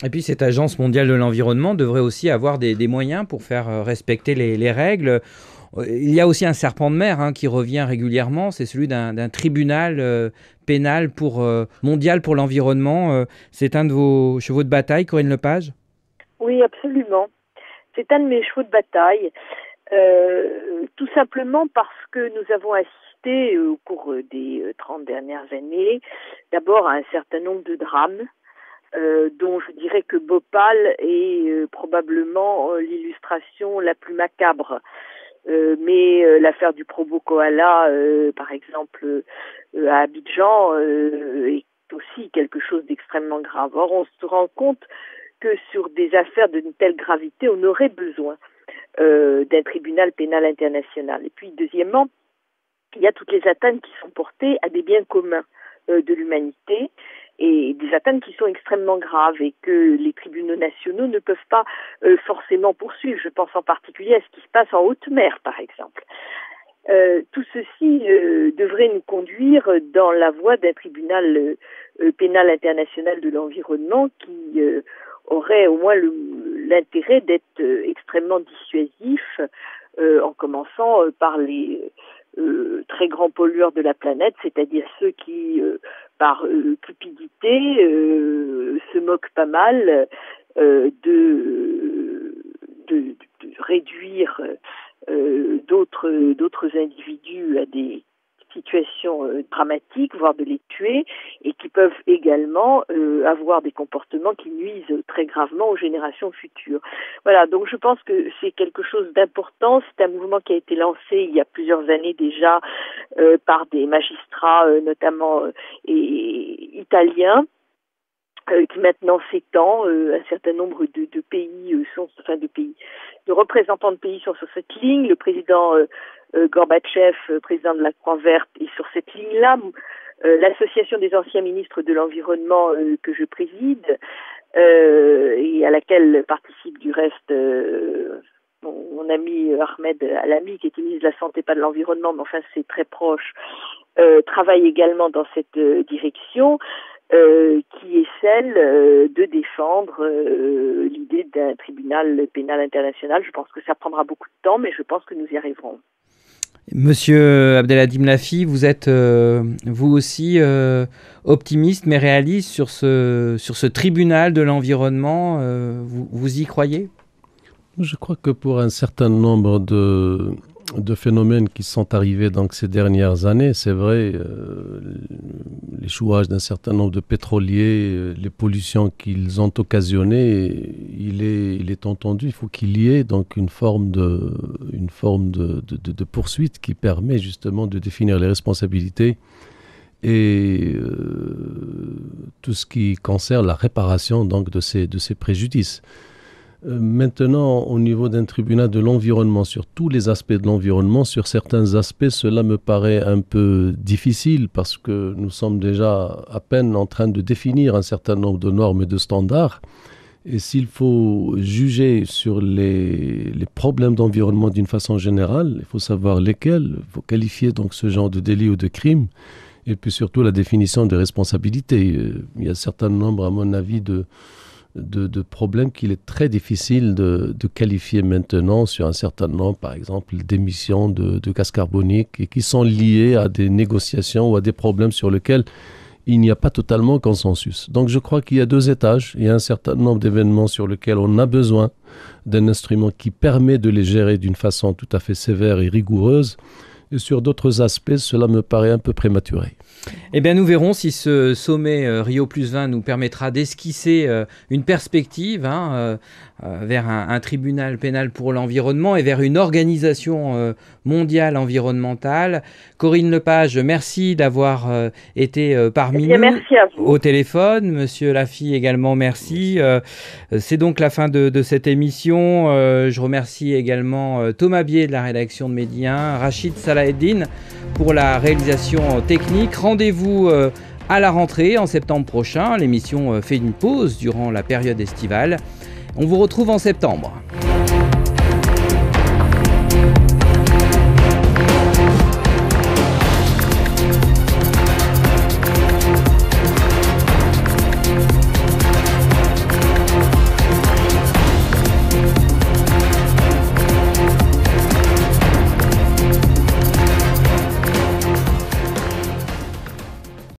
Et puis cette agence mondiale de l'environnement devrait aussi avoir des moyens pour faire respecter les règles. Il y a aussi un serpent de mer qui revient régulièrement, c'est celui d'un tribunal pénal mondial pour l'environnement. C'est un de vos chevaux de bataille, Corinne Lepage? Oui, absolument. C'est un de mes chevaux de bataille, tout simplement parce que nous avons assisté au cours des 30 dernières années, d'abord à un certain nombre de drames, dont je dirais que Bhopal est probablement l'illustration la plus macabre. Mais l'affaire du Probo Koala, par exemple, à Abidjan, est aussi quelque chose d'extrêmement grave. Or, on se rend compte que sur des affaires d'une telle gravité, on aurait besoin d'un tribunal pénal international. Et puis, deuxièmement, il y a toutes les atteintes qui sont portées à des biens communs de l'humanité, et des atteintes qui sont extrêmement graves et que les tribunaux nationaux ne peuvent pas forcément poursuivre. Je pense en particulier à ce qui se passe en haute mer, par exemple. Tout ceci devrait nous conduire dans la voie d'un tribunal pénal international de l'environnement qui aurait au moins l'intérêt d'être extrêmement dissuasif, en commençant par les très grands pollueurs de la planète, c'est-à-dire ceux qui, par cupidité, se moquent pas mal de réduire d'autres individus à des situations dramatiques, voire de les tuer, et qui peuvent également avoir des comportements qui nuisent très gravement aux générations futures. Voilà, donc je pense que c'est quelque chose d'important. C'est un mouvement qui a été lancé il y a plusieurs années déjà par des magistrats, notamment italiens, qui maintenant s'étend. Un certain nombre de pays de représentants de pays sont sur cette ligne. Le président Gorbatchev, président de la Croix-Verte, est sur cette ligne-là. L'association des anciens ministres de l'environnement que je préside et à laquelle participe du reste mon ami Ahmed Alami, qui est ministre de la Santé, pas de l'environnement, mais enfin c'est très proche, travaille également dans cette direction. Qui est celle de défendre l'idée d'un tribunal pénal international. Je pense que ça prendra beaucoup de temps, mais je pense que nous y arriverons. Monsieur Abdelhadim Lafi, vous êtes vous aussi optimiste mais réaliste sur ce tribunal de l'environnement. Vous y croyez? Je crois que pour un certain nombre de phénomènes qui sont arrivés donc ces dernières années, c'est vrai, l'échouage d'un certain nombre de pétroliers, les pollutions qu'ils ont occasionnées, il est entendu, il faut qu'il y ait donc une forme de poursuite qui permet justement de définir les responsabilités et tout ce qui concerne la réparation donc de ces préjudices. Maintenant, au niveau d'un tribunal de l'environnement, sur tous les aspects de l'environnement, sur certains aspects, cela me paraît un peu difficile parce que nous sommes déjà à peine en train de définir un certain nombre de normes et de standards. Et s'il faut juger sur les problèmes d'environnement d'une façon générale, il faut savoir lesquels, il faut qualifier donc ce genre de délit ou de crime, et puis surtout la définition des responsabilités. Il y a un certain nombre, à mon avis, de problèmes qu'il est très difficile de qualifier maintenant sur un certain nombre, par exemple, d'émissions de gaz carbonique et qui sont liées à des négociations ou à des problèmes sur lesquels il n'y a pas totalement consensus. Donc je crois qu'il y a deux étages. Il y a un certain nombre d'événements sur lesquels on a besoin d'un instrument qui permet de les gérer d'une façon tout à fait sévère et rigoureuse. Et sur d'autres aspects, cela me paraît un peu prématuré. Eh bien, nous verrons si ce sommet Rio Plus 20 nous permettra d'esquisser une perspective vers un tribunal pénal pour l'environnement et vers une organisation mondiale environnementale. Corinne Lepage, merci d'avoir été parmi nous au téléphone. Monsieur Lafi également, merci. C'est donc la fin de cette émission. Je remercie également Thomas Bier de la rédaction de Medi 1, Rachid Salaheddine pour la réalisation technique. Rendez-vous à la rentrée en septembre prochain. L'émission fait une pause durant la période estivale. On vous retrouve en septembre.